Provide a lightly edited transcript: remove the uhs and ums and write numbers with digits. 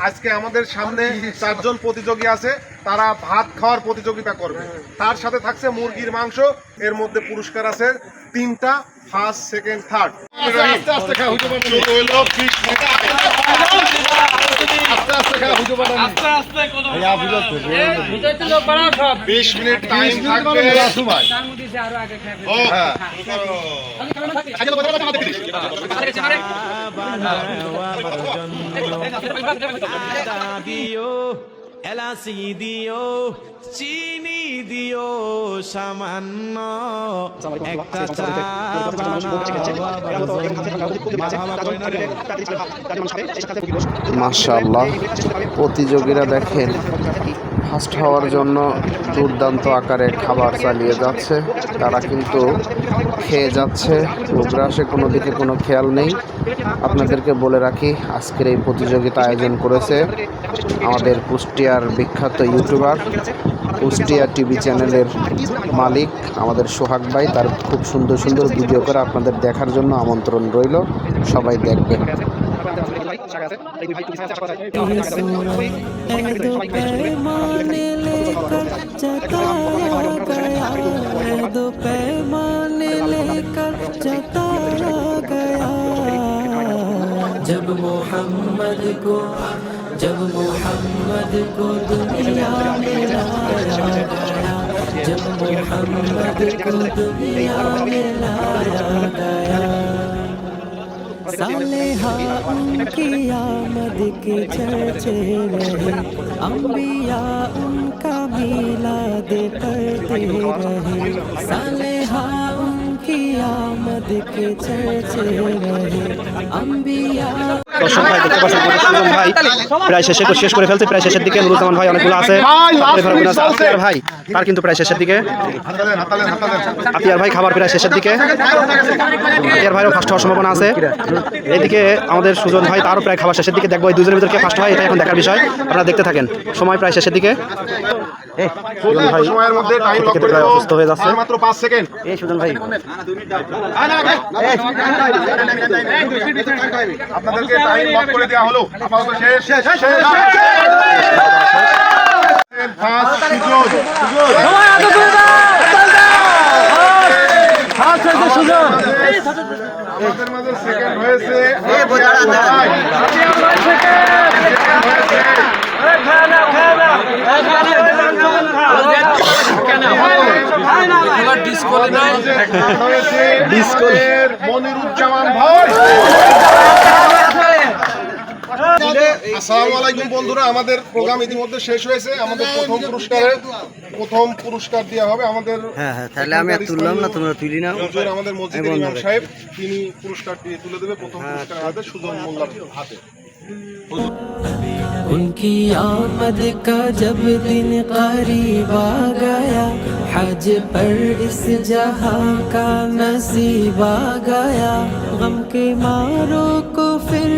আজকে আমাদের সামনে 4 জন প্রতিযোগী আছে, তারা ভাত খাওয়ার প্রতিযোগিতা করবে। তার সাথে থাকছে মুরগির মাংস, এর মধ্যে পুরস্কার আছে 3টা, ফার্স্ট, সেকেন্ড, থার্ড। আস্তে আস্তে খা, হুজুর বাটা শুরু হইলো। 20 মিনিট টাইম থাকবে। দিও এলাচি দিও চিনি দিও সামান্য একটা চা মাশাআল্লাহ, প্রতিযোগীরা দেখেন ফার্স্ট হওয়ার জন্য দুর্দান্ত আকারে খাবার চালিয়ে যাচ্ছে। তারা কিন্তু খেয়ে যাচ্ছে, প্রোগ্রাসে কোনো দিকে কোনো খেয়াল নেই। আপনাদেরকে বলে রাখি, আজকের এই প্রতিযোগিতা আয়োজন করেছে আমাদের কুষ্টিয়ার বিখ্যাত ইউটিউবার, কুষ্টিয়া টিভি চ্যানেলের মালিক আমাদের সোহাগ ভাই। তার খুব সুন্দর সুন্দর ভিডিও করে আপনাদের দেখার জন্য আমন্ত্রণ রইল, সবাই দেখবেন। जब मोहम्मद को दुनिया में लाया गया, जब मोहम्मद को दुनिया में लाया गया, सालेहा उनकी आमद के चर्चे रहे, अंबिया उनका मिलाद करते रहे, सालेहा उनकी आमद के चर्चे रहे, अंबिया। দর্শক ভাই দেখতে পাচ্ছেন সুজন ভাই প্রায় শেষ করে ফেলছে। প্রায় শেষের দিকে নুরুজ্জামান ভাই অনেকগুলো আছে, আতিয়ার ভাই তার কিন্তু প্রায় শেষের দিকে, আতিয়ার ভাই খাবার প্রায় শেষের দিকে, আতিয়ার ভাইও ফার্স্ট হওয়ার সম্ভাবনা আছে। এইদিকে আমাদের সুজন ভাই তারও প্রায় খাবার শেষের দিকে। দেখবো এই দুজনের ভিতরে কে ফার্স্ট হয়, এটা এখন দেখার বিষয়। আপনারা দেখতে থাকেন, সময় প্রায় শেষের দিকে। সময়ের মধ্যে টাইম লক করে দাও, অসুস্থ হয়ে যাচ্ছে মাত্র 5 সেকেন্ড। এই সুজন ভাই আপনাদেরকে টাইম লক করে দেওয়া হলো, আপাতত শেষ। ফার্স্ট সুজন, আমাদের মাঝে সেকেন্ড হয়েছে মনিরুজ্জামান ভাই। আসসালামু আলাইকুম বন্ধুরা, আমাদের প্রোগ্রাম ইতিমধ্যে শেষ হয়েছে। আমাদের প্রথম পুরস্কার দেওয়া হবে আমাদের। তাহলে আমি তুললাম না, তোমরা তুলি না। আমাদের মসজিদের ইমাম সাহেব, তিনি পুরস্কারটি তুলে দেবে। প্রথম পুরস্কার হাতে সুজন মোল্লার হাতে। उनकी आमद का जब दिन करीब आ गया, हज पर इस जहां का नसीब आ गया, गम के मारों को फिर